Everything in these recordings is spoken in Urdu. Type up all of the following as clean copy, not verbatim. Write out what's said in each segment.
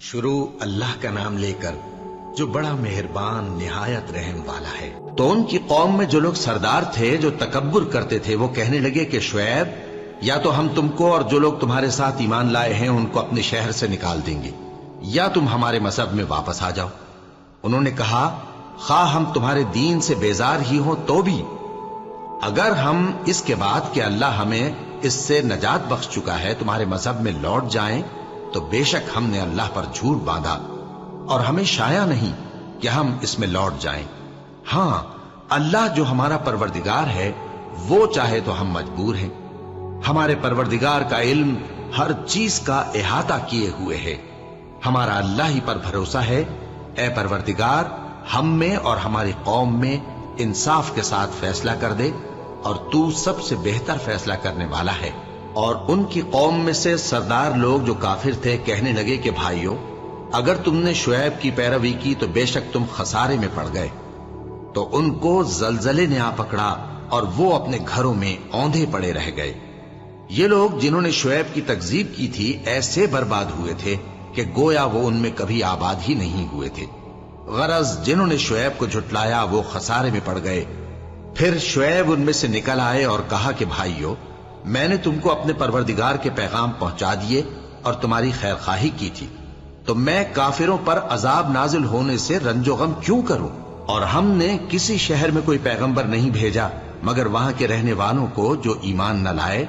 شروع اللہ کا نام لے کر جو بڑا مہربان نہایت رحم والا ہے۔ تو ان کی قوم میں جو لوگ سردار تھے جو تکبر کرتے تھے وہ کہنے لگے کہ شعیب، یا تو ہم تم کو اور جو لوگ تمہارے ساتھ ایمان لائے ہیں ان کو اپنے شہر سے نکال دیں گے، یا تم ہمارے مذہب میں واپس آ جاؤ۔ انہوں نے کہا خواہ ہم تمہارے دین سے بیزار ہی ہوں تو بھی، اگر ہم اس کے بعد کہ اللہ ہمیں اس سے نجات بخش چکا ہے تمہارے مذہب میں لوٹ جائیں تو بے شک ہم نے اللہ پر جھوٹ باندھا اور ہمیں شایع نہیں کہ ہم اس میں لوٹ جائیں۔ ہاں، اللہ جو ہمارا پروردگار ہے وہ چاہے تو ہم مجبور ہیں۔ ہمارے پروردگار کا علم ہر چیز کا احاطہ کیے ہوئے ہے۔ ہمارا اللہ ہی پر بھروسہ ہے۔ اے پروردگار، ہم میں اور ہماری قوم میں انصاف کے ساتھ فیصلہ کر دے، اور تو سب سے بہتر فیصلہ کرنے والا ہے۔ اور ان کی قوم میں سے سردار لوگ جو کافر تھے کہنے لگے کہ بھائیو، اگر تم نے شعیب کی پیروی کی تو بے شک تم خسارے میں پڑ گئے۔ تو ان کو زلزلے نے آ پکڑا اور وہ اپنے گھروں میں اوندھے پڑے رہ گئے۔ یہ لوگ جنہوں نے شعیب کی تکذیب کی تھی ایسے برباد ہوئے تھے کہ گویا وہ ان میں کبھی آباد ہی نہیں ہوئے تھے۔ غرض جنہوں نے شعیب کو جھٹلایا وہ خسارے میں پڑ گئے۔ پھر شعیب ان میں سے نکل آئے اور کہا کہ بھائیو، میں نے تم کو اپنے پروردگار کے پیغام پہنچا دیے اور تمہاری خیر خواہی کی تھی، تو میں کافروں پر عذاب نازل ہونے سے رنج و غم کیوں کروں؟ اور ہم نے کسی شہر میں کوئی پیغمبر نہیں بھیجا مگر وہاں کے رہنے والوں کو جو ایمان نہ لائے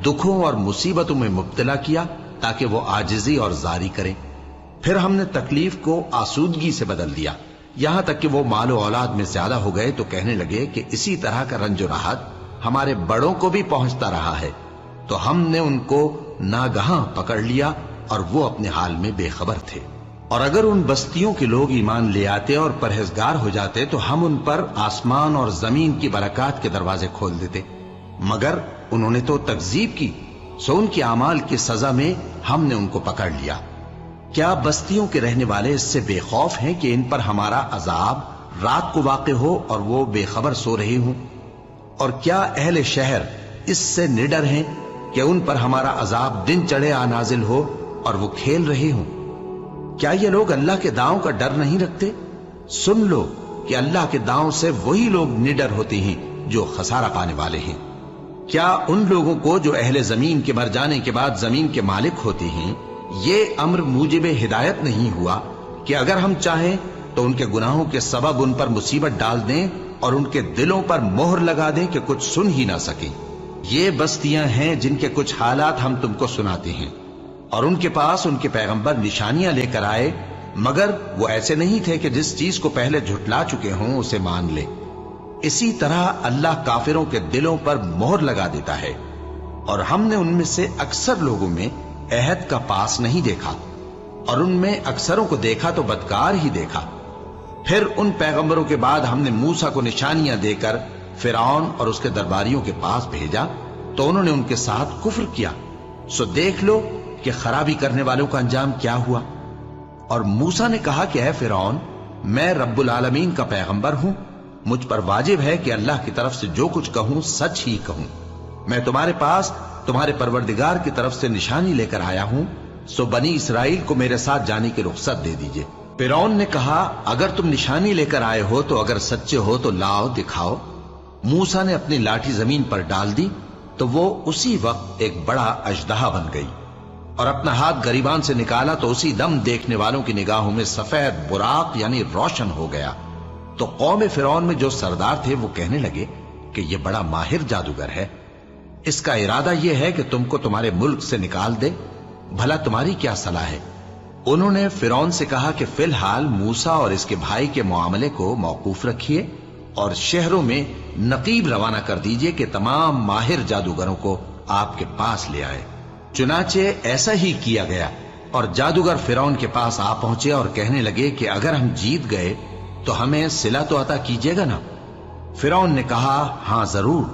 دکھوں اور مصیبتوں میں مبتلا کیا تاکہ وہ عاجزی اور زاری کریں۔ پھر ہم نے تکلیف کو آسودگی سے بدل دیا، یہاں تک کہ وہ مال و اولاد میں زیادہ ہو گئے تو کہنے لگے کہ اسی طرح کا رنج و راحت ہمارے بڑوں کو بھی پہنچتا رہا ہے۔ تو ہم نے ان کو ناگہاں پکڑ لیا اور وہ اپنے حال میں بے خبر تھے۔ اور اگر ان بستیوں کے لوگ ایمان لے آتے اور پرہیزگار ہو جاتے تو ہم ان پر آسمان اور زمین کی برکات کے دروازے کھول دیتے، مگر انہوں نے تو تکذیب کی، سو ان کے اعمال کی سزا میں ہم نے ان کو پکڑ لیا۔ کیا بستیوں کے رہنے والے اس سے بے خوف ہیں کہ ان پر ہمارا عذاب رات کو واقع ہو اور وہ بے خبر سو رہے ہوں؟ اور کیا اہل شہر اس سے نڈر ہیں کہ ان پر ہمارا عذاب دن چڑھے آ نازل ہو اور وہ کھیل رہے ہوں؟ کیا یہ لوگ اللہ کے داؤں کا ڈر نہیں رکھتے؟ سن لو کہ اللہ کے داؤں سے وہی لوگ نڈر ہوتے ہیں جو خسارہ پانے والے ہیں۔ کیا ان لوگوں کو جو اہل زمین کے مر جانے کے بعد زمین کے مالک ہوتے ہیں یہ امر موجب ہدایت نہیں ہوا کہ اگر ہم چاہیں تو ان کے گناہوں کے سبب ان پر مصیبت ڈال دیں اور ان کے دلوں پر مہر لگا دیں کہ کچھ سن ہی نہ سکیں؟ یہ بستیاں ہیں جن کے کچھ حالات ہم تم کو سناتے ہیں، اور ان کے پاس ان کے پیغمبر نشانیاں لے کر آئے، مگر وہ ایسے نہیں تھے کہ جس چیز کو پہلے جھٹلا چکے ہوں اسے مان لے۔ اسی طرح اللہ کافروں کے دلوں پر مہر لگا دیتا ہے، اور ہم نے ان میں سے اکثر لوگوں میں عہد کا پاس نہیں دیکھا، اور ان میں اکثروں کو دیکھا تو بدکار ہی دیکھا۔ پھر ان پیغمبروں کے بعد ہم نے موسیٰ کو نشانیاں دے کر فرعون اور اس کے درباریوں کے پاس بھیجا تو انہوں نے ان کے ساتھ کفر کیا، سو دیکھ لو کہ خرابی کرنے والوں کا انجام کیا ہوا۔ اور موسیٰ نے کہا کہ اے فرعون، میں رب العالمین کا پیغمبر ہوں، مجھ پر واجب ہے کہ اللہ کی طرف سے جو کچھ کہوں سچ ہی کہوں۔ میں تمہارے پاس تمہارے پروردگار کی طرف سے نشانی لے کر آیا ہوں، سو بنی اسرائیل کو میرے ساتھ جانے کی رخصت دے دیجئے۔ فرعون نے کہا اگر تم نشانی لے کر آئے ہو تو اگر سچے ہو تو لاؤ دکھاؤ۔ موسیٰ نے اپنی لاٹھی زمین پر ڈال دی تو وہ اسی وقت ایک بڑا اژدہا بن گئی، اور اپنا ہاتھ گریبان سے نکالا تو اسی دم دیکھنے والوں کی نگاہوں میں سفید براق یعنی روشن ہو گیا۔ تو قوم فرعون میں جو سردار تھے وہ کہنے لگے کہ یہ بڑا ماہر جادوگر ہے، اس کا ارادہ یہ ہے کہ تم کو تمہارے ملک سے نکال دے، بھلا تمہاری کیا صلاح ہے؟ انہوں نے فرعون سے کہا کہ فی الحال موسیٰ اور اس کے بھائی کے معاملے کو موقوف رکھیے اور شہروں میں نقیب روانہ کر دیجئے کہ تمام ماہر جادوگروں کو آپ کے پاس لے آئے۔ چنانچہ ایسا ہی کیا گیا، اور جادوگر فرعون کے پاس آ پہنچے اور کہنے لگے کہ اگر ہم جیت گئے تو ہمیں صلہ تو عطا کیجیے گا نا؟ فرعون نے کہا ہاں ضرور،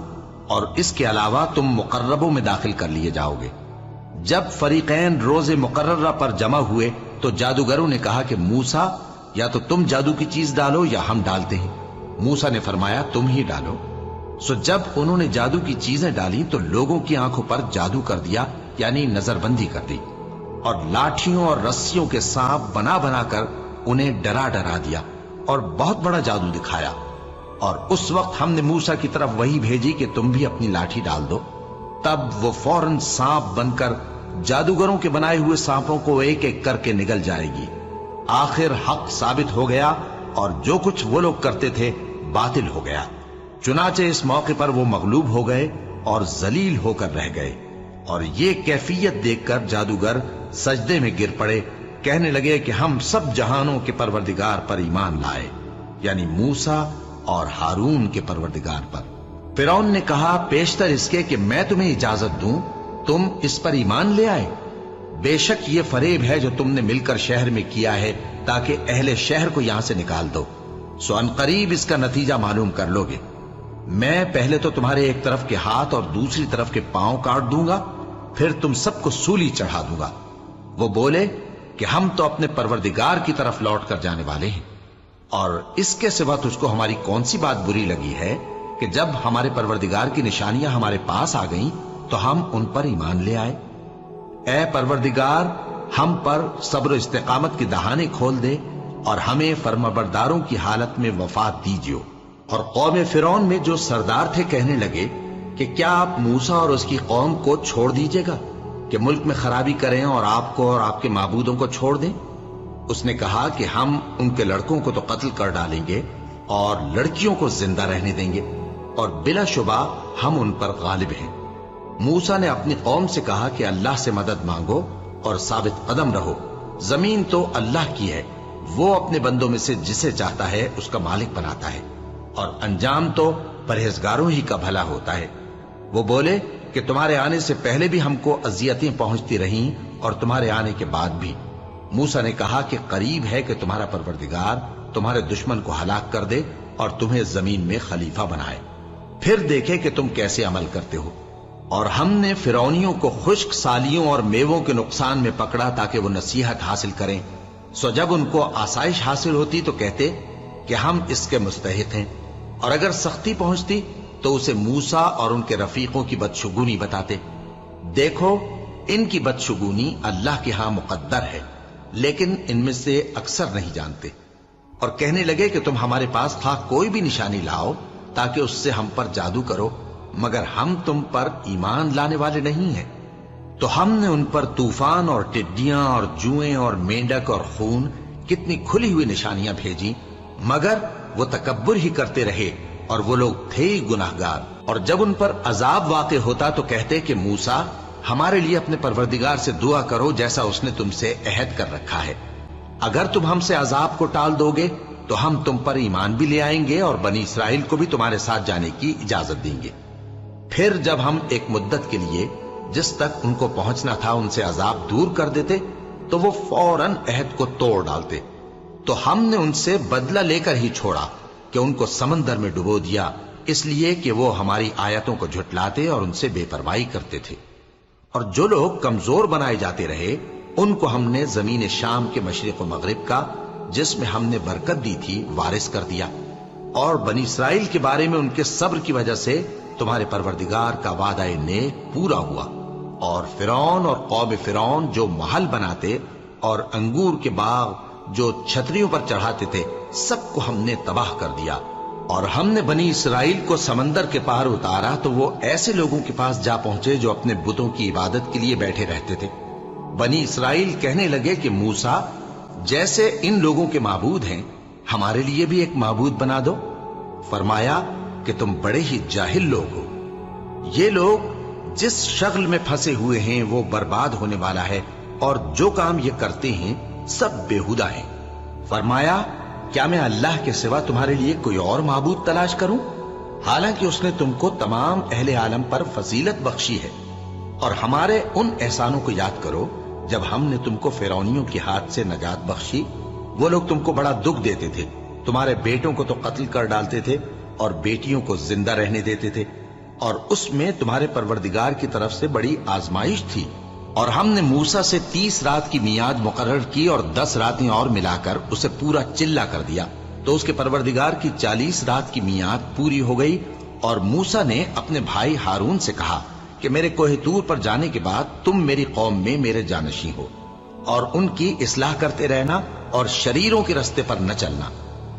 اور اس کے علاوہ تم مقربوں میں داخل کر لیے جاؤ گے۔ جب فریقین روز مقررہ پر جمع ہوئے تو جادوگروں نے کہا کہ موسیٰ یا تو تم جادو کی چیز ڈالو یا ہم ڈالتے ہیں۔ موسیٰ نے فرمایا تم ہی ڈالو۔ سو جب انہوں نے جادو کی چیزیں ڈالی تو لوگوں کی آنکھوں پر جادو کر دیا، یعنی نظر بندی کر دی، اور لاٹھیوں اور رسیوں کے سانپ بنا بنا کر انہیں ڈرا ڈرا دیا اور بہت بڑا جادو دکھایا. اور اس وقت ہم نے موسیٰ کی طرف وحی بھیجی کہ تم بھی اپنی لاٹھی ڈال دو. تب وہ فوراً سانپ بن کر جادوگروں کے بنائے ہوئے سانپوں کو ایک ایک کر کے نگل جائے گی. آخر حق ثابت ہو گیا اور جو کچھ وہ لوگ کرتے تھے باطل ہو گیا. چنانچہ اس موقع پر وہ مغلوب ہو گئے اور ذلیل ہو کر رہ گئے. اور یہ کیفیت دیکھ کر جادوگر سجدے میں گر پڑے، کہنے لگے کہ ہم سب جہانوں کے پروردگار پر ایمان لائے، یعنی موسیٰ اور ہارون کے پروردگار پر. فرعون نے کہا پیشتر اس کے کہ میں تمہیں اجازت دوں تم اس پر ایمان لے آئے. بے شک یہ فریب ہے جو تم نے مل کر شہر میں کیا ہے تاکہ اہل شہر کو یہاں سے نکال دو. سو ان قریب اس کا نتیجہ معلوم کر لو گے. میں پہلے تو تمہارے ایک طرف کے ہاتھ اور دوسری طرف کے پاؤں کاٹ دوں گا، پھر تم سب کو سولی چڑھا دوں گا. وہ بولے کہ ہم تو اپنے پروردگار کی طرف لوٹ کر جانے والے ہیں، اور اس کے سوا تجھ کو ہماری کون سی بات بری لگی ہے کہ جب ہمارے پروردگار کی نشانیاں ہمارے پاس آ گئیں تو ہم ان پر ایمان لے آئے. اے پروردگار، ہم پر صبر و استقامت کی دہانے کھول دے اور ہمیں فرمانبرداروں کی حالت میں وفات دیجیو. اور قوم فرعون میں جو سردار تھے کہنے لگے کہ کیا آپ موسیٰ اور اس کی قوم کو چھوڑ دیجیے گا کہ ملک میں خرابی کریں اور آپ کو اور آپ کے معبودوں کو چھوڑ دیں؟ اس نے کہا کہ ہم ان کے لڑکوں کو تو قتل کر ڈالیں گے اور لڑکیوں کو زندہ رہنے دیں گے، اور بلا شبہ ہم ان پر غالب ہیں. موسیٰ نے اپنی قوم سے کہا کہ اللہ سے مدد مانگو اور ثابت قدم رہو. زمین تو اللہ کی ہے، وہ اپنے بندوں میں سے جسے چاہتا ہے اس کا مالک بناتا ہے، اور انجام تو پرہیزگاروں ہی کا بھلا ہوتا ہے. وہ بولے کہ تمہارے آنے سے پہلے بھی ہم کو اذیتیں پہنچتی رہیں اور تمہارے آنے کے بعد بھی. موسیٰ نے کہا کہ قریب ہے کہ تمہارا پروردگار تمہارے دشمن کو ہلاک کر دے اور تمہیں زمین میں خلیفہ بنائے، پھر دیکھے کہ تم کیسے عمل کرتے ہو. اور ہم نے فرعونیوں کو خشک سالیوں اور میووں کے نقصان میں پکڑا تاکہ وہ نصیحت حاصل کریں. سو جب ان کو آسائش حاصل ہوتی تو کہتے کہ ہم اس کے مستحق ہیں، اور اگر سختی پہنچتی تو اسے موسیٰ اور ان کے رفیقوں کی بدشگونی بتاتے. دیکھو ان کی بدشگونی اللہ کے ہاں مقدر ہے، لیکن ان میں سے اکثر نہیں جانتے. اور کہنے لگے کہ تم ہمارے پاس خواہ کوئی بھی نشانی لاؤ تاکہ اس سے ہم پر جادو کرو، مگر ہم تم پر ایمان لانے والے نہیں ہیں. تو ہم نے ان پر طوفان اور ٹڈیاں اور جوئیں اور مینڈک اور خون کتنی کھلی ہوئی نشانیاں بھیجی، مگر وہ تکبر ہی کرتے رہے اور وہ لوگ تھے ہی گناہگار. اور جب ان پر عذاب واقع ہوتا تو کہتے کہ موسیٰ ہمارے لیے اپنے پروردگار سے دعا کرو جیسا اس نے تم سے عہد کر رکھا ہے. اگر تم ہم سے عذاب کو ٹال دو گے تو ہم تم پر ایمان بھی لے آئیں گے اور بنی اسرائیل کو بھی تمہارے ساتھ جانے کی اجازت دیں گے. پھر جب ہم ایک مدت کے لیے جس تک ان کو پہنچنا تھا ان سے عذاب دور کر دیتے تو وہ فوراً عہد کو توڑ ڈالتے. تو ہم نے ان سے بدلہ لے کر ہی چھوڑا کہ ان کو سمندر میں ڈبو دیا، اس لیے کہ وہ ہماری آیتوں کو جھٹلاتے اور ان سے بے پرواہی کرتے تھے. اور جو لوگ کمزور بنائے جاتے رہے ان کو ہم نے زمین شام کے مشرق و مغرب کا جس میں ہم نے برکت دی تھی وارث کر دیا. اور بنی اسرائیل کے بارے میں ان کے صبر کی وجہ سے تمہارے پروردگار کا وعدہ نیک پورا ہوا. اور فرعون اور قوم فرعون جو محل بناتے اور انگور کے باغ جو چھتریوں پر چڑھاتے تھے سب کو ہم نے تباہ کر دیا. اور ہم نے بنی اسرائیل کو سمندر کے پار اتارا تو وہ ایسے لوگوں کے پاس جا پہنچے جو اپنے بتوں کی عبادت کے لیے بیٹھے رہتے تھے. بنی اسرائیل کہنے لگے کہ موسیٰ جیسے ان لوگوں کے معبود ہیں ہمارے لیے بھی ایک معبود بنا دو. فرمایا کہ تم بڑے ہی جاہل لوگ ہو. یہ لوگ جس شغل میں پھنسے ہوئے ہیں وہ برباد ہونے والا ہے، اور جو کام یہ کرتے ہیں سب بےہودہ ہیں. فرمایا کیا میں اللہ کے سوا تمہارے لیے کوئی اور معبود تلاش کروں، حالانکہ اس نے تم کو تمام اہل عالم پر فضیلت بخشی ہے. اور ہمارے ان احسانوں کو یاد کرو جب ہم نے تم کو فرعونیوں کے ہاتھ سے نجات بخشی. وہ لوگ تم کو بڑا دکھ دیتے تھے، تمہارے بیٹوں کو تو قتل کر ڈالتے تھے اور بیٹیوں کو زندہ رہنے دیتے تھے، اور اس میں تمہارے پروردگار کی طرف سے بڑی آزمائش تھی. اور ہم نے موسیٰ سے 30 رات کی میعاد مقرر کی اور 10 راتیں اور ملا کر اسے پورا چلا کر دیا. تو اس کے پروردگار کی 40 رات کی میعاد پوری ہو گئی. اور موسیٰ نے اپنے بھائی ہارون سے کہا کہ میرے کوہ طور پر جانے کے بعد تم میری قوم میں میرے جانشین ہو. اور ان کی اصلاح کرتے رہنا اور شریروں کے رستے پر نہ چلنا۔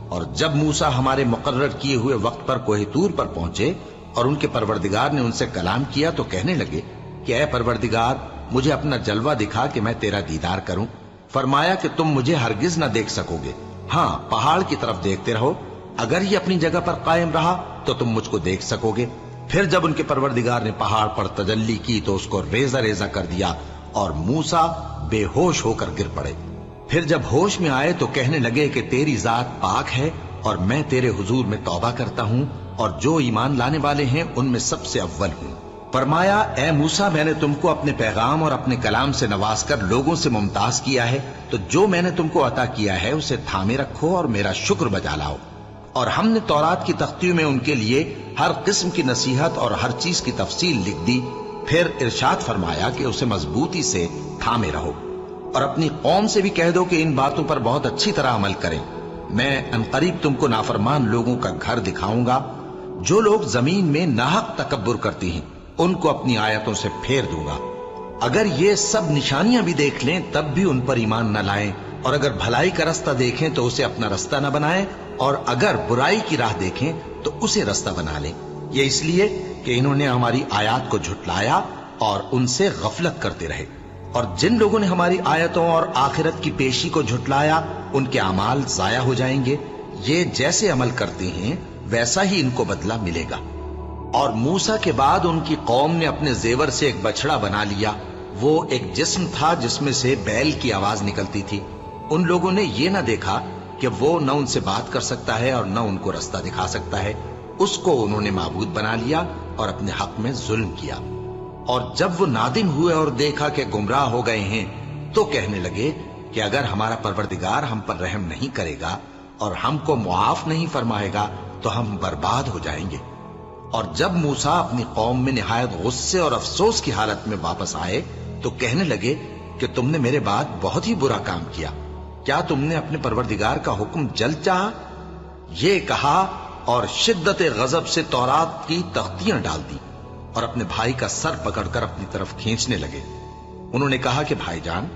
اور جب موسیٰ ہمارے مقرر کیے ہوئے وقت پر کوہ طور پر پہنچے اور ان کے پروردگار نے ان سے کلام کیا تو کہنے لگے کہ اے پروردگار مجھے اپنا جلوہ دکھا کہ میں تیرا دیدار کروں۔ فرمایا کہ تم مجھے ہرگز نہ دیکھ سکو گے، ہاں پہاڑ کی طرف دیکھتے رہو، اگر یہ اپنی جگہ پر قائم رہا تو تم مجھ کو دیکھ سکو گے۔ پھر جب ان کے پروردگار نے پہاڑ پر تجلی کی تو اس کو ریزہ ریزہ کر دیا اور موسیٰ بے ہوش ہو کر گر پڑے۔ پھر جب ہوش میں آئے تو کہنے لگے کہ تیری ذات پاک ہے اور میں تیرے حضور میں توبہ کرتا ہوں اور جو ایمان لانے والے ہیں ان میں سب سے اول ہوں۔ فرمایا اے موسیٰ میں نے تم کو اپنے پیغام اور اپنے کلام سے نواز کر لوگوں سے ممتاز کیا ہے، تو جو میں نے تم کو عطا کیا ہے اسے تھامے رکھو اور میرا شکر بجا لاؤ۔ اور ہم نے تورات کی تختیوں میں ان کے لیے ہر قسم کی نصیحت اور ہر چیز کی تفصیل لکھ دی۔ پھر ارشاد فرمایا کہ اسے مضبوطی سے تھامے رہو اور اپنی قوم سے بھی کہہ دو کہ ان باتوں پر بہت اچھی طرح عمل کریں۔ میں انقریب تم کو نافرمان لوگوں کا گھر دکھاؤں گا، جو لوگ زمین میں ناحق تکبر کرتی ہیں ان کو اپنی آیتوں سے پھیر دوں گا۔ اگر یہ سب نشانیاں بھی دیکھ لیں تب بھی ان پر ایمان نہ لائیں، اور اگر بھلائی کا رستہ دیکھیں تو اسے اپنا رستہ نہ بنائیں، اور اگر برائی کی راہ دیکھیں تو اسے رستہ بنا لیں۔ یہ اس لیے کہ انہوں نے ہماری آیات کو جھٹلایا اور ان سے غفلت کرتے رہے۔ اور جن لوگوں نے ہماری آیتوں اور آخرت کی پیشی کو جھٹلایا ان کے اعمال ضائع ہو جائیں گے۔ یہ جیسے عمل کرتے ہیں ویسا ہی ان کو بدلہ ملے گا۔ اور موسیٰ کے بعد ان کی قوم نے اپنے زیور سے ایک بچڑا بنا لیا، وہ ایک جسم تھا جس میں سے بیل کی آواز نکلتی تھی۔ ان لوگوں نے یہ نہ دیکھا کہ وہ نہ ان سے بات کر سکتا ہے اور نہ ان کو رستہ دکھا سکتا ہے، اس کو انہوں نے معبود بنا لیا اور اپنے حق میں ظلم کیا۔ اور جب وہ نادم ہوئے اور دیکھا کہ گمراہ ہو گئے ہیں تو کہنے لگے کہ اگر ہمارا پروردگار ہم پر رحم نہیں کرے گا اور ہم کو معاف نہیں فرمائے گا تو ہم برباد ہو جائیں گے۔ اور جب موسیٰ اپنی قوم میں نہایت غصے اور افسوس کی حالت میں واپس آئے تو کہنے لگے کہ تم نے میرے بعد بہت ہی برا کام کیا، کیا تم نے اپنے پروردگار کا حکم جلد چاہا؟ یہ کہا اور شدت غضب سے تورات کی تختیاں ڈال دی اور اپنے بھائی کا سر پکڑ کر اپنی طرف کھینچنے لگے۔ انہوں نے کہا کہ بھائی جان،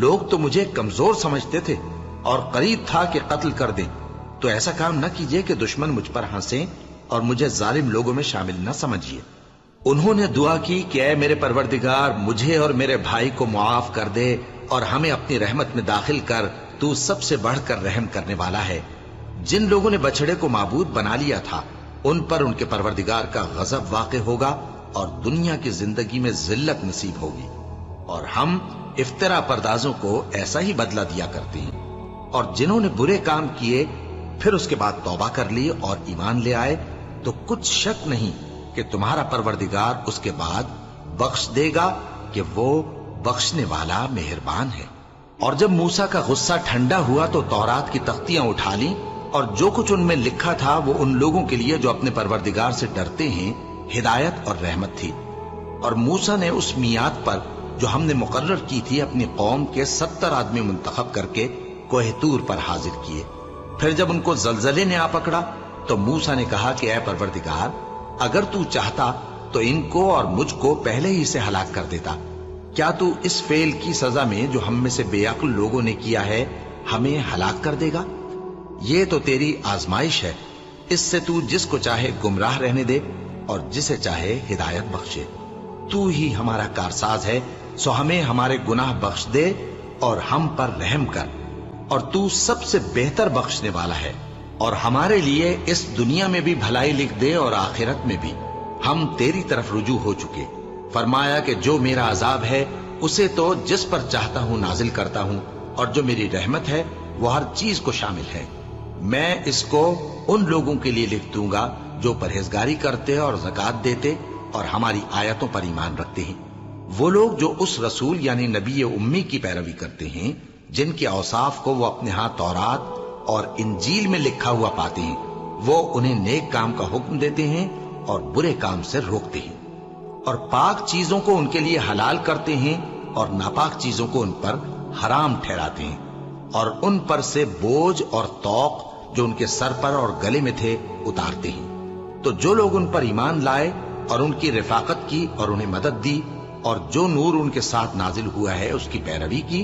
لوگ تو مجھے کمزور سمجھتے تھے اور قریب تھا کہ قتل کر دیں، تو ایسا کام نہ کیجیے کہ دشمن مجھ پر ہنسیں اور مجھے ظالم لوگوں میں شامل نہ سمجھیے۔ انہوں نے دعا کی کہ اے میرے پروردگار مجھے اور میرے بھائی کو معاف کر دے اور ہمیں اپنی رحمت میں داخل کر، تو سب سے بڑھ کر رحم کرنے والا ہے۔ جن لوگوں نے بچڑے کو معبود بنا لیا تھا ان پر ان کے پروردگار کا غضب واقع ہوگا اور دنیا کی زندگی میں ذلت نصیب ہوگی، اور ہم افترا پردازوں کو ایسا ہی بدلہ دیا کرتے ہیں۔ اور جنہوں نے برے کام کیے پھر اس کے بعد توبہ کر لی اور ایمان لے آئے تو کچھ شک نہیں کہ تمہارا پروردگار اس کے بعد بخش دے گا کہ وہ بخشنے والا مہربان ہے۔ اور جب موسیٰ کا غصہ ٹھنڈا ہوا تو تورات کی تختیاں اٹھا لیں، اور جو کچھ ان میں لکھا تھا وہ ان لوگوں کے لیے جو اپنے پروردگار سے ڈرتے ہیں ہدایت اور رحمت تھی۔ اور موسیٰ نے اس میعاد پر جو ہم نے مقرر کی تھی اپنی قوم کے 70 آدمی منتخب کر کے کوہ طور پر حاضر کیے۔ پھر جب ان کو زلزلے نے آ پکڑا تو موسیٰ نے کہا کہ اے پروردگار اگر تو چاہتا تو ان کو اور مجھ کو پہلے ہی سے ہلاک کر دیتا، کیا تو اس فعل کی سزا میں جو ہم میں سے بے عقل لوگوں نے کیا ہے ہمیں ہلاک کر دے گا؟ یہ تو تیری آزمائش ہے، اس سے تو جس کو چاہے گمراہ رہنے دے اور جسے چاہے ہدایت بخشے۔ تو ہی ہمارا کارساز ہے، سو ہمیں ہمارے گناہ بخش دے اور ہم پر رحم کر، اور تو سب سے بہتر بخشنے والا ہے، اور ہمارے لیے اس دنیا میں بھی بھلائی لکھ دے اور آخرت میں بھی، ہم تیری طرف رجوع ہو چکے۔ فرمایا کہ جو میرا عذاب ہے اسے تو جس پر چاہتا ہوں نازل کرتا ہوں، اور جو میری رحمت ہے وہ ہر چیز کو شامل ہے۔ میں اس کو ان لوگوں کے لیے لکھ دوں گا جو پرہیزگاری کرتے اور زکوٰۃ دیتے اور ہماری آیتوں پر ایمان رکھتے ہیں، وہ لوگ جو اس رسول یعنی نبی امی کی پیروی کرتے ہیں جن کے اوصاف کو وہ اپنے ہاں تورات اور انجیل میں لکھا ہوا پاتے ہیں، وہ انہیں نیک کام کا حکم دیتے ہیں اور برے کام سے روکتے ہیں، اور پاک چیزوں کو ان کے لیے حلال کرتے ہیں اور ناپاک چیزوں کو ان پر حرام ٹھہراتے ہیں، اور ان پر سے بوجھ اور طوق جو ان کے سر پر اور گلے میں تھے اتارتے ہیں۔ تو جو لوگ ان پر ایمان لائے اور ان کی رفاقت کی اور انہیں مدد دی، اور جو نور ان کے ساتھ نازل ہوا ہے اس کی پیروی کی،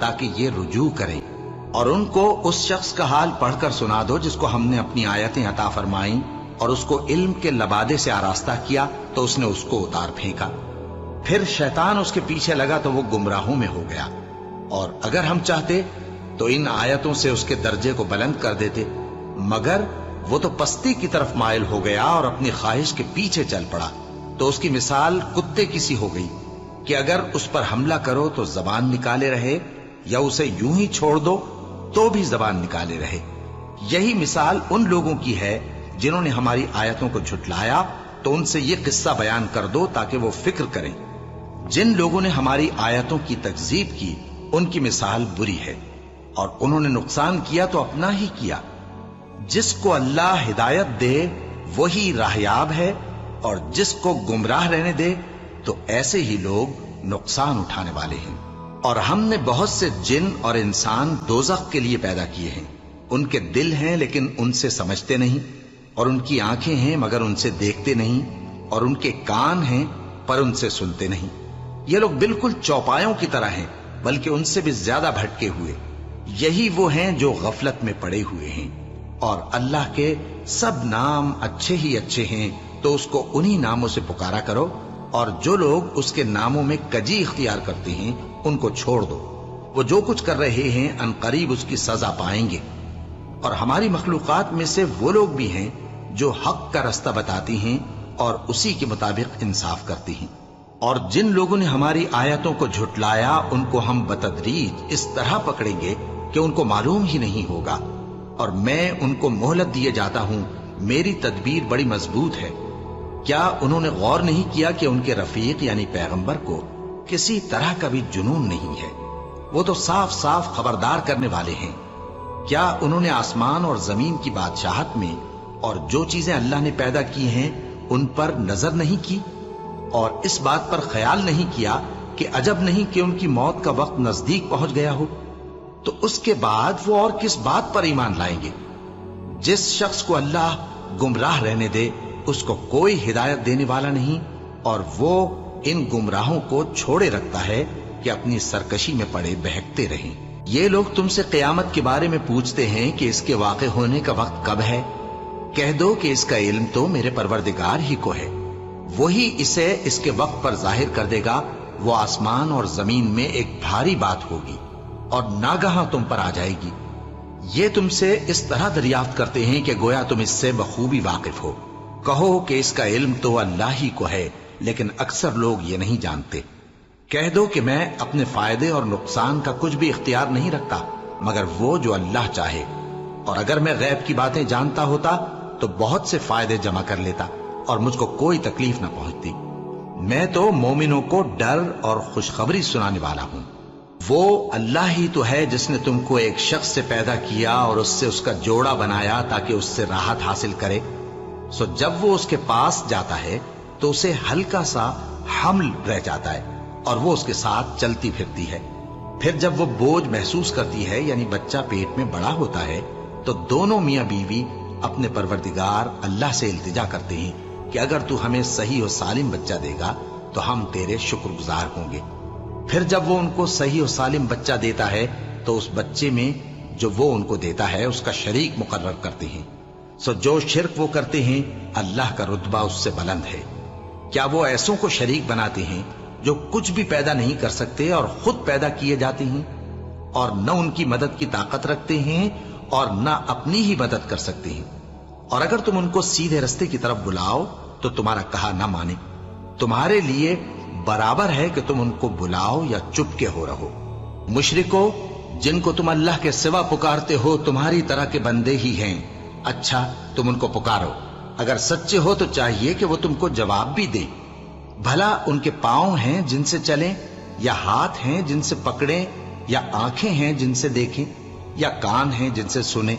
تاکہ یہ رجوع کریں، اور ان کو اس شخص کا حال پڑھ کر سنا دو جس کو ہم نے اپنی آیتیں عطا فرمائیں اور اس کو علم کے لبادے سے آراستہ کیا تو اس نے اس کو اتار پھینکا، پھر شیطان اس کے پیچھے لگا تو وہ گمراہوں میں ہو گیا، اور اگر ہم چاہتے تو ان آیتوں سے اس کے درجے کو بلند کر دیتے، مگر وہ تو پستی کی طرف مائل ہو گیا اور اپنی خواہش کے پیچھے چل پڑا، تو اس کی مثال کتے کی سی ہو گئی کہ اگر اس پر حملہ کرو تو زبان نکالے رہے، یا اسے یوں ہی چھوڑ دو تو بھی زبان نکالے رہے۔ یہی مثال ان لوگوں کی ہے جنہوں نے ہماری آیتوں کو جھٹلایا، تو ان سے یہ قصہ بیان کر دو تاکہ وہ فکر کریں۔ جن لوگوں نے ہماری آیتوں کی تکذیب کی ان کی مثال بری ہے، اور انہوں نے نقصان کیا تو اپنا ہی کیا۔ جس کو اللہ ہدایت دے وہی راہیاب ہے، اور جس کو گمراہ رہنے دے تو ایسے ہی لوگ نقصان اٹھانے والے ہیں۔ اور ہم نے بہت سے جن اور انسان دوزخ کے لیے پیدا کیے ہیں، ان کے دل ہیں لیکن ان سے سمجھتے نہیں، اور ان کی آنکھیں ہیں مگر ان سے دیکھتے نہیں، اور ان کے کان ہیں پر ان سے سنتے نہیں۔ یہ لوگ بالکل چوپایوں کی طرح ہیں، بلکہ ان سے بھی زیادہ بھٹکے ہوئے۔ یہی وہ ہیں جو غفلت میں پڑے ہوئے ہیں، اور اللہ کے سب نام اچھے ہی اچھے ہیں، تو اس کو انہی ناموں سے پکارا کرو، اور جو لوگ اس کے ناموں میں کجی اختیار کرتے ہیں ان کو چھوڑ دو، وہ جو کچھ کر رہے ہیں ان قریب اس کی سزا پائیں گے۔ اور ہماری مخلوقات میں سے وہ لوگ بھی ہیں جو حق کا رستہ بتاتی ہیں اور اسی کے مطابق انصاف کرتی ہیں، اور جن لوگوں نے ہماری آیتوں کو جھٹلایا ان کو ہم بتدریج اس طرح پکڑیں گے کہ ان کو معلوم ہی نہیں ہوگا، اور میں ان کو مہلت دیے جاتا ہوں، میری تدبیر بڑی مضبوط ہے۔ کیا انہوں نے غور نہیں کیا کہ ان کے رفیق یعنی پیغمبر کو کسی طرح کا بھی جنون نہیں ہے؟ وہ تو صاف صاف خبردار کرنے والے ہیں۔ کیا انہوں نے آسمان اور زمین کی بادشاہت میں اور جو چیزیں اللہ نے پیدا کی ہیں ان پر نظر نہیں کی، اور اس بات پر خیال نہیں کیا کہ عجب نہیں کہ ان کی موت کا وقت نزدیک پہنچ گیا ہو؟ تو اس کے بعد وہ اور کس بات پر ایمان لائیں گے؟ جس شخص کو اللہ گمراہ رہنے دے اس کو کوئی ہدایت دینے والا نہیں، اور وہ ان گمراہوں کو چھوڑے رکھتا ہے کہ اپنی سرکشی میں پڑے بہکتے رہیں۔ یہ لوگ تم سے قیامت کے بارے میں پوچھتے ہیں کہ اس کے واقع ہونے کا وقت کب ہے؟ کہہ دو کہ اس کا علم تو میرے پروردگار ہی کو ہے، وہی اسے اس کے وقت پر ظاہر کر دے گا۔ وہ آسمان اور زمین میں ایک بھاری بات ہوگی اور ناگہاں تم پر آ جائے گی۔ یہ تم سے اس طرح دریافت کرتے ہیں کہ گویا تم اس سے بخوبی واقف ہو۔ کہو کہ اس کا علم تو اللہ ہی کو ہے، لیکن اکثر لوگ یہ نہیں جانتے۔ کہہ دو کہ میں اپنے فائدے اور نقصان کا کچھ بھی اختیار نہیں رکھتا مگر وہ جو اللہ چاہے، اور اگر میں غیب کی باتیں جانتا ہوتا تو بہت سے فائدے جمع کر لیتا اور مجھ کو کوئی تکلیف نہ پہنچتی۔ میں تو مومنوں کو ڈر اور خوشخبری سنانے والا ہوں۔ وہ اللہ ہی تو ہے جس نے تم کو ایک شخص سے پیدا کیا اور اس سے اس کا جوڑا بنایا تاکہ اس سے راحت حاصل کرے۔ سو جب وہ اس کے پاس جاتا ہے تو اسے ہلکا سا حمل رہ جاتا ہے اور وہ اس کے ساتھ چلتی پھرتی ہے۔ پھر جب وہ بوجھ محسوس کرتی ہے یعنی بچہ پیٹ میں بڑا ہوتا ہے تو دونوں میاں بیوی اپنے پروردگار اللہ سے التجا کرتے ہیں کہ اگر تو ہمیں صحیح و سالم بچہ دے گا تو ہم تیرے شکر گزار ہوں گے۔ پھر جب وہ ان کو صحیح و سالم بچہ دیتا ہے تو اس بچے میں جو وہ ان کو دیتا ہے اس کا شریک مقرر کرتے ہیں۔ سو جو شرک وہ کرتے ہیں اللہ کا رتبہ اس سے بلند ہے۔ کیا وہ ایسوں کو شریک بناتے ہیں جو کچھ بھی پیدا نہیں کر سکتے اور خود پیدا کیے جاتے ہیں، اور نہ ان کی مدد کی طاقت رکھتے ہیں اور نہ اپنی ہی مدد کر سکتے ہیں؟ اور اگر تم ان کو سیدھے رستے کی طرف بلاؤ تو تمہارا کہا نہ مانے، تمہارے لیے برابر ہے کہ تم ان کو بلاؤ یا چپ کے ہو رہو۔ مشرکو، جن کو تم اللہ کے سوا پکارتے ہو تمہاری طرح کے بندے ہی ہیں، اچھا تم ان کو پکارو، اگر سچے ہو تو چاہیے کہ وہ تم کو جواب بھی دے۔ بھلا ان کے پاؤں ہیں جن سے چلیں، یا ہاتھ ہیں جن سے پکڑیں، یا آنکھیں ہیں جن سے دیکھیں، یا کان ہیں جن سے سنیں؟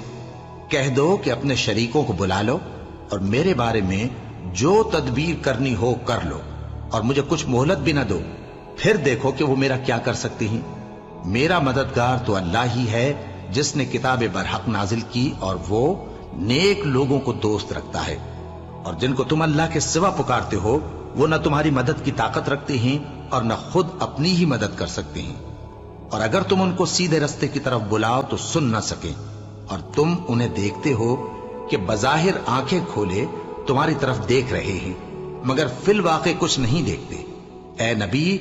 کہہ دو کہ اپنے شریکوں کو بلا لو اور میرے بارے میں جو تدبیر کرنی ہو کر لو، اور مجھے کچھ مہلت بھی نہ دو، پھر دیکھو کہ وہ میرا کیا کر سکتے ہیں۔ میرا مددگار تو اللہ ہی ہے جس نے کتاب برحق نازل کی، اور وہ نیک لوگوں کو دوست رکھتا ہے۔ اور جن کو تم اللہ کے سوا پکارتے ہو وہ نہ تمہاری مدد کی طاقت رکھتے ہیں اور نہ خود اپنی ہی مدد کر سکتے ہیں، اور اگر تم ان کو سیدھے رستے کی طرف بلاؤ تو سن نہ سکیں، اور تم انہیں دیکھتے ہو کہ بظاہر آنکھیں کھولے تمہاری طرف دیکھ رہے ہیں مگر فی الواقع کچھ نہیں دیکھتے۔ اے نبی،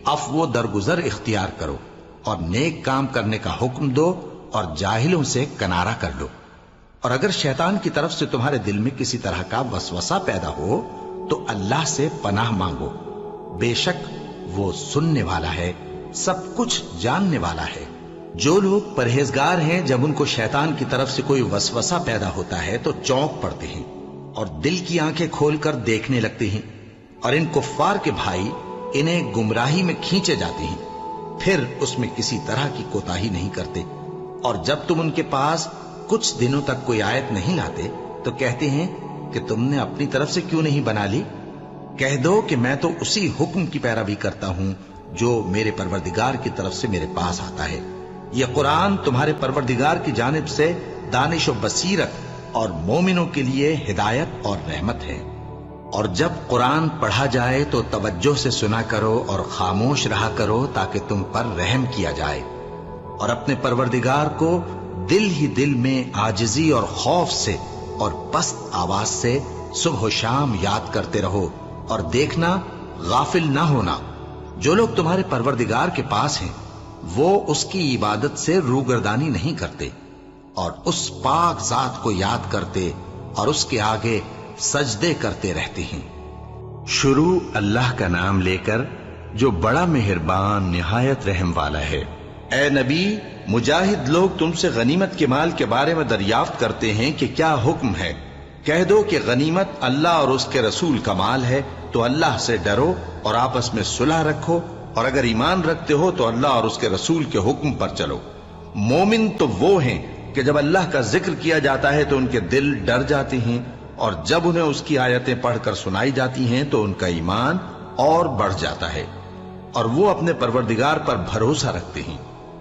عفو و درگزر اختیار کرو اور نیک کام کرنے کا حکم دو اور جاہلوں سے کنارہ کر لو۔ اور اگر شیطان کی طرف سے تمہارے دل میں کسی طرح کا وسوسہ پیدا ہو تو اللہ سے پناہ مانگو، بے شک وہ سننے والا ہے، سب کچھ جاننے والا ہے۔ جو لوگ پرہیزگار ہیں جب ان کو شیطان کی طرف سے کوئی وسوسہ پیدا ہوتا ہے تو چونک پڑتے ہیں اور دل کی آنکھیں کھول کر دیکھنے لگتے ہیں، اور ان کفار کے بھائی انہیں گمراہی میں کھینچے جاتے ہیں، پھر اس میں کسی طرح کی کوتاہی نہیں کرتے، اور جب تم ان کے پاس کچھ دنوں تک کوئی آیت نہیں لاتے تو کہتے ہیں کہ تم نے اپنی طرف سے کیوں نہیں بنا لی؟ کہہ دو کہ میں تو اسی حکم کی پیروی کرتا ہوں جو میرے پروردگار کی طرف سے میرے پاس آتا ہے۔ یہ قرآن تمہارے پروردگار کی جانب سے دانش و بصیرت اور مومنوں کے لیے ہدایت اور رحمت ہے۔ اور جب قرآن پڑھا جائے تو توجہ سے سنا کرو اور خاموش رہا کرو تاکہ تم پر رحم کیا جائے، اور اپنے پروردگار کو دل ہی دل میں عاجزی اور خوف سے اور پست آواز سے صبح و شام یاد کرتے رہو، اور دیکھنا غافل نہ ہونا، جو لوگ تمہارے پروردگار کے پاس ہیں وہ اس کی عبادت سے روگردانی نہیں کرتے اور اس پاک ذات کو یاد کرتے اور اس کے آگے سجدے کرتے رہتے ہیں۔ شروع اللہ کا نام لے کر جو بڑا مہربان نہایت رحم والا ہے۔ اے نبی، مجاہد لوگ تم سے غنیمت کے مال کے بارے میں دریافت کرتے ہیں کہ کیا حکم ہے۔ کہہ دو کہ غنیمت اللہ اور اس کے رسول کا مال ہے، تو اللہ سے ڈرو اور آپس میں صلح رکھو، اور اگر ایمان رکھتے ہو تو اللہ اور اس کے رسول کے حکم پر چلو۔ مومن تو وہ ہیں کہ جب اللہ کا ذکر کیا جاتا ہے تو ان کے دل ڈر جاتے ہیں، اور جب انہیں اس کی آیتیں پڑھ کر سنائی جاتی ہیں تو ان کا ایمان اور بڑھ جاتا ہے، اور وہ اپنے پروردگار پر بھروسہ رکھتے ہیں،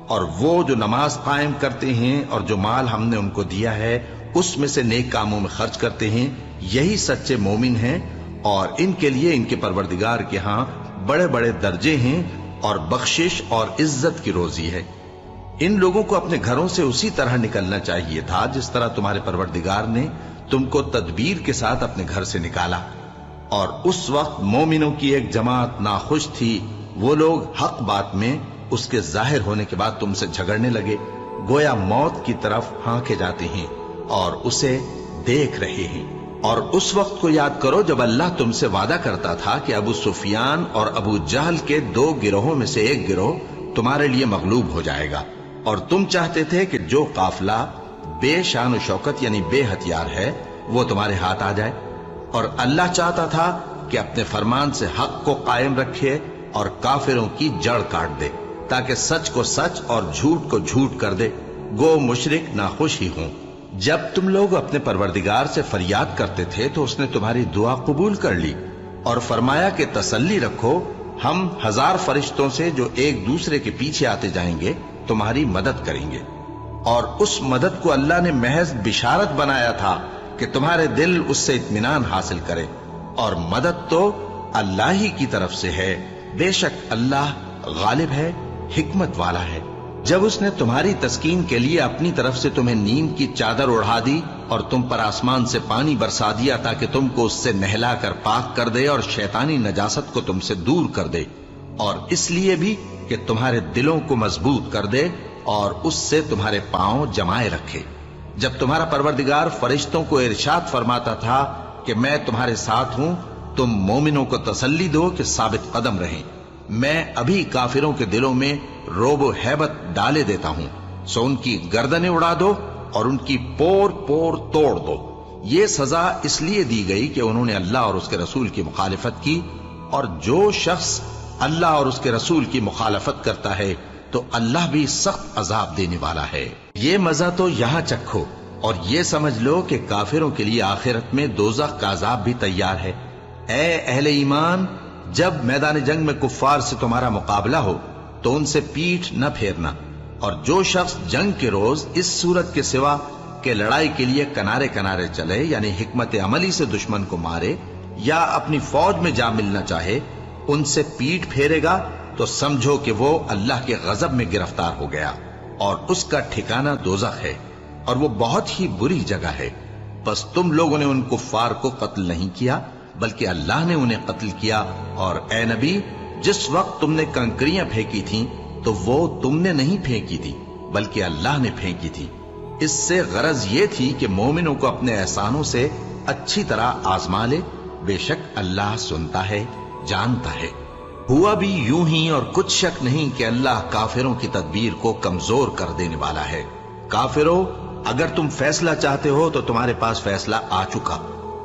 اور وہ جو نماز قائم کرتے ہیں اور جو مال ہم نے ان کو دیا ہے اس میں سے نیک کاموں میں خرچ کرتے ہیں، یہی سچے مومن ہیں، اور ان کے لیے ان کے پروردگار کے ہاں بڑے بڑے درجے ہیں اور بخشش اور عزت کی روزی ہے۔ ان لوگوں کو اپنے گھروں سے اسی طرح نکلنا چاہیے تھا جس طرح تمہارے پروردگار نے تم کو تدبیر کے ساتھ اپنے گھر سے نکالا، اور اس وقت مومنوں کی ایک جماعت ناخوش تھی، وہ لوگ حق بات میں اس کے ظاہر ہونے کے بعد تم سے جھگڑنے لگے، گویا موت کی طرف ہانکے جاتے ہیں اور اسے دیکھ رہے ہیں۔ اور اس وقت کو یاد کرو جب اللہ تم سے وعدہ کرتا تھا کہ ابو سفیان اور ابو جہل کے 2 گروہوں میں سے ایک گروہ تمہارے لیے مغلوب ہو جائے گا، اور تم چاہتے تھے کہ جو قافلہ بے شان و شوکت یعنی بے ہتھیار ہے وہ تمہارے ہاتھ آ جائے، اور اللہ چاہتا تھا کہ اپنے فرمان سے حق کو قائم رکھے اور کافروں کی جڑ کاٹ دے، تاکہ سچ کو سچ اور جھوٹ کو جھوٹ کر دے، گو مشرک ناخوش ہی ہوں۔ جب تم لوگ اپنے پروردگار سے فریاد کرتے تھے تو اس نے تمہاری دعا قبول کر لی اور فرمایا کہ تسلی رکھو، ہم 1000 فرشتوں سے جو ایک دوسرے کے پیچھے آتے جائیں گے تمہاری مدد کریں گے، اور اس مدد کو اللہ نے محض بشارت بنایا تھا کہ تمہارے دل اس سے اطمینان حاصل کرے، اور مدد تو اللہ ہی کی طرف سے ہے، بے شک اللہ غالب ہے، حکمت والا ہے۔ جب اس نے تمہاری تسکین کے لیے اپنی طرف سے تمہیں نیند کی چادر اڑا دی اور تم پر آسمان سے پانی برسا دیا تاکہ تم کو اس سے نہلا کر پاک کر دے اور شیطانی نجاست کو تم سے دور کر دے، اور اس لیے بھی کہ تمہارے دلوں کو مضبوط کر دے اور اس سے تمہارے پاؤں جمائے رکھے، جب تمہارا پروردگار فرشتوں کو ارشاد فرماتا تھا کہ میں تمہارے ساتھ ہوں، تم مومنوں کو تسلی دو کہ ثابت قدم رہیں، میں ابھی کافروں کے دلوں میں روب و ہیبت ڈالے دیتا ہوں، سو ان کی گردنیں اڑا دو اور ان کی پور پور توڑ دو۔ یہ سزا اس لیے دی گئی کہ انہوں نے اللہ اور اس کے رسول کی مخالفت کی، اور جو شخص اللہ اور اس کے رسول کی مخالفت کرتا ہے تو اللہ بھی سخت عذاب دینے والا ہے۔ یہ مزہ تو یہاں چکھو، اور یہ سمجھ لو کہ کافروں کے لیے آخرت میں دوزخ کا عذاب بھی تیار ہے۔ اے اہل ایمان، جب میدان جنگ میں کفار سے تمہارا مقابلہ ہو تو ان سے پیٹھ نہ پھیرنا، اور جو شخص جنگ کے روز اس صورت کے سوا کہ لڑائی کے لیے کنارے کنارے چلے، یعنی حکمت عملی سے دشمن کو مارے یا اپنی فوج میں جا ملنا چاہے، ان سے پیٹ پھیرے گا تو سمجھو کہ وہ اللہ کے غضب میں گرفتار ہو گیا اور اس کا ٹھکانہ دوزخ ہے اور وہ بہت ہی بری جگہ ہے۔ بس تم لوگوں نے ان کفار کو قتل نہیں کیا بلکہ اللہ نے انہیں قتل کیا، اور اے نبی جس وقت تم نے کنکریاں پھینکی تھیں تو وہ تم نے نہیں پھینکی تھی بلکہ اللہ نے پھینکی تھی۔ اس سے غرض یہ تھی کہ مومنوں کو اپنے احسانوں سے اچھی طرح آزما لے، بے شک اللہ سنتا ہے، جانتا ہے۔ ہوا بھی یوں ہی، اور کچھ شک نہیں کہ اللہ کافروں کی تدبیر کو کمزور کر دینے والا ہے۔ کافروں، اگر تم فیصلہ چاہتے ہو تو تمہارے پاس فیصلہ آ چکا،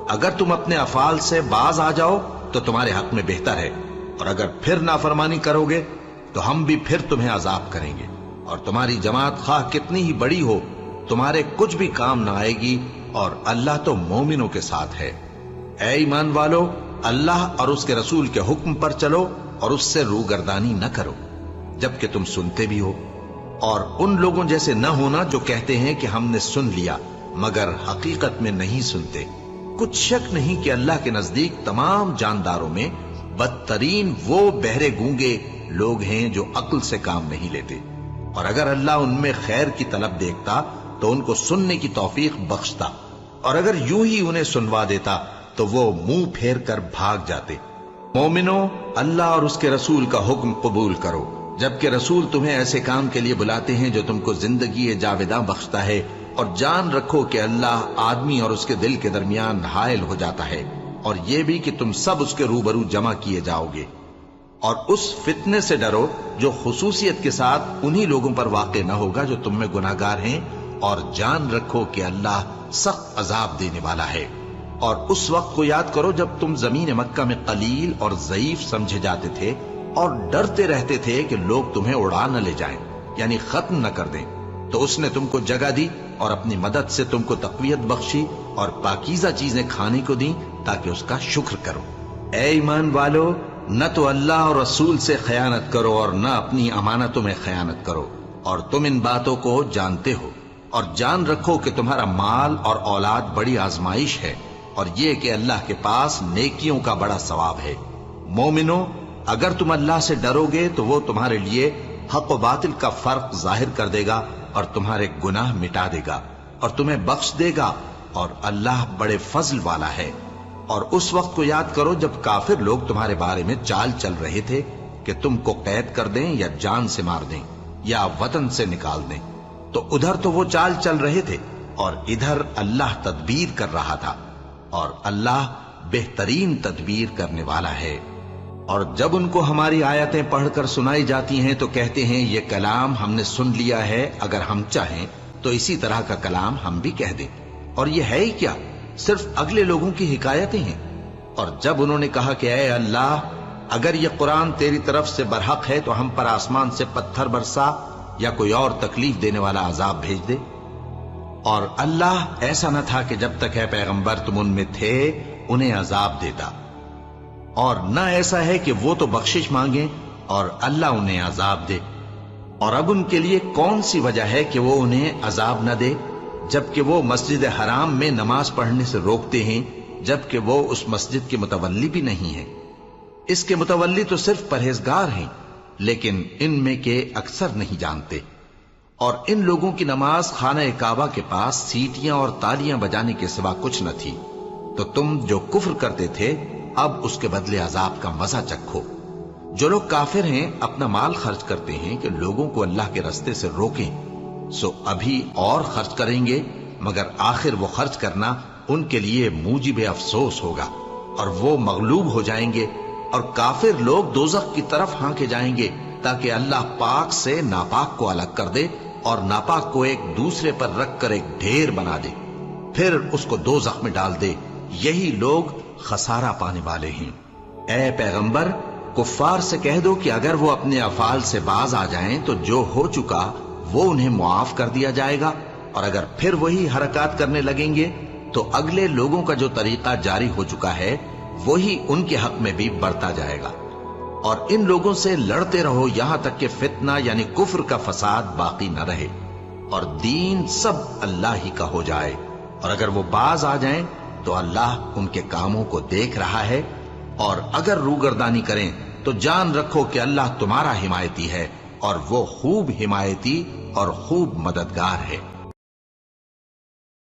اگر تم اپنے افعال سے باز آ جاؤ تو تمہارے حق میں بہتر ہے، اور اگر پھر نافرمانی کرو گے تو ہم بھی پھر تمہیں عذاب کریں گے، اور تمہاری جماعت خواہ کتنی ہی بڑی ہو تمہارے کچھ بھی کام نہ آئے گی، اور اللہ تو مومنوں کے ساتھ ہے۔ اے ایمان والو، اللہ اور اس کے رسول کے حکم پر چلو اور اس سے روگردانی نہ کرو جبکہ تم سنتے بھی ہو، اور ان لوگوں جیسے نہ ہونا جو کہتے ہیں کہ ہم نے سن لیا مگر حقیقت میں نہیں سنتے۔ کچھ شک نہیں کہ اللہ کے نزدیک تمام جانداروں میں بدترین وہ بہرے گونگے لوگ ہیں جو عقل سے کام نہیں لیتے، اور اگر اللہ ان میں خیر کی طلب دیکھتا تو ان کو سننے کی توفیق بخشتا، اور اگر یوں ہی انہیں سنوا دیتا تو وہ منہ پھیر کر بھاگ جاتے۔ مومنوں، اللہ اور اس کے رسول کا حکم قبول کرو، جبکہ رسول تمہیں ایسے کام کے لیے بلاتے ہیں جو تم کو زندگی جاوداں بخشتا ہے، اور جان رکھو کہ اللہ آدمی اور اس کے دل کے درمیان حائل ہو جاتا ہے، اور یہ بھی کہ تم سب اس کے روبرو جمع کیے جاؤ گے۔ اور اس فتنے سے ڈرو جو خصوصیت کے ساتھ انہی لوگوں پر واقع نہ ہوگا جو تم میں گناہگار ہیں، اور جان رکھو کہ اللہ سخت عذاب دینے والا ہے۔ اور اس وقت کو یاد کرو جب تم زمین مکہ میں قلیل اور ضعیف سمجھے جاتے تھے اور ڈرتے رہتے تھے کہ لوگ تمہیں اڑا نہ لے جائیں، یعنی ختم نہ کر دیں، تو اس نے تم کو جگہ دی اور اپنی مدد سے تم کو تقویت بخشی اور پاکیزہ چیزیں کھانے کو دیں تاکہ اس کا شکر کرو۔ اے ایمان والو، نہ تو اللہ اور رسول سے خیانت کرو اور نہ اپنی امانتوں میں خیانت کرو، اور تم ان باتوں کو جانتے ہو، اور جان رکھو کہ تمہارا مال اور اولاد بڑی آزمائش ہے، اور یہ کہ اللہ کے پاس نیکیوں کا بڑا ثواب ہے۔ مومنو، اگر تم اللہ سے ڈرو گے تو وہ تمہارے لیے حق و باطل کا فرق ظاہر کر دے گا اور تمہارے گناہ مٹا دے گا اور تمہیں بخش دے گا، اور اللہ بڑے فضل والا ہے۔ اور اس وقت کو یاد کرو جب کافر لوگ تمہارے بارے میں چال چل رہے تھے کہ تم کو قید کر دیں یا جان سے مار دیں یا وطن سے نکال دیں، تو ادھر تو وہ چال چل رہے تھے اور ادھر اللہ تدبیر کر رہا تھا، اور اللہ بہترین تدبیر کرنے والا ہے۔ اور جب ان کو ہماری آیتیں پڑھ کر سنائی جاتی ہیں تو کہتے ہیں یہ کلام ہم نے سن لیا ہے، اگر ہم چاہیں تو اسی طرح کا کلام ہم بھی کہہ دیں، اور یہ ہے ہی کیا، صرف اگلے لوگوں کی حکایتیں ہیں۔ اور جب انہوں نے کہا کہ اے اللہ، اگر یہ قرآن تیری طرف سے برحق ہے تو ہم پر آسمان سے پتھر برسا یا کوئی اور تکلیف دینے والا عذاب بھیج دے۔ اور اللہ ایسا نہ تھا کہ جب تک ہے پیغمبر تم ان میں تھے انہیں عذاب دیتا، اور نہ ایسا ہے کہ وہ تو بخشش مانگیں اور اللہ انہیں عذاب دے۔ اور اب ان کے لیے کون سی وجہ ہے کہ وہ انہیں عذاب نہ دے، جبکہ وہ مسجد حرام میں نماز پڑھنے سے روکتے ہیں، جبکہ وہ اس مسجد کے متولی بھی نہیں ہیں۔ اس کے متولی تو صرف پرہیزگار ہیں، لیکن ان میں کے اکثر نہیں جانتے۔ اور ان لوگوں کی نماز خانہ کعبہ کے پاس سیٹیاں اور تالیاں بجانے کے سوا کچھ نہ تھی، تو تم جو کفر کرتے تھے اب اس کے بدلے عذاب کا مزہ چکھو۔ جو لوگ کافر ہیں اپنا مال خرچ کرتے ہیں کہ لوگوں کو اللہ کے راستے سے روکیں، سو ابھی اور خرچ کریں گے، مگر آخر وہ خرچ کرنا ان کے لیے موجب افسوس ہوگا، اور وہ مغلوب ہو جائیں گے، اور کافر لوگ دوزخ کی طرف ہانکے جائیں گے تاکہ اللہ پاک سے ناپاک کو الگ کر دے اور ناپاک کو ایک دوسرے پر رکھ کر ایک ڈھیر بنا دے، پھر اس کو دوزخ میں ڈال دے۔ یہی لوگ خسارہ پانے والے ہیں۔ اے پیغمبر، کفار سے کہہ دو کہ اگر وہ اپنے افعال سے باز آ جائیں تو جو ہو چکا وہ انہیں معاف کر دیا جائے گا، اور اگر پھر وہی حرکات کرنے لگیں گے تو اگلے لوگوں کا جو طریقہ جاری ہو چکا ہے وہی ان کے حق میں بھی بڑھتا جائے گا۔ اور ان لوگوں سے لڑتے رہو یہاں تک کہ فتنہ یعنی کفر کا فساد باقی نہ رہے اور دین سب اللہ ہی کا ہو جائے، اور اگر وہ باز آ جائیں تو اللہ ان کے کاموں کو دیکھ رہا ہے، اور اگر روگردانی کریں تو جان رکھو کہ اللہ تمہارا حمایتی ہے اور وہ خوب حمایتی اور خوب مددگار ہے۔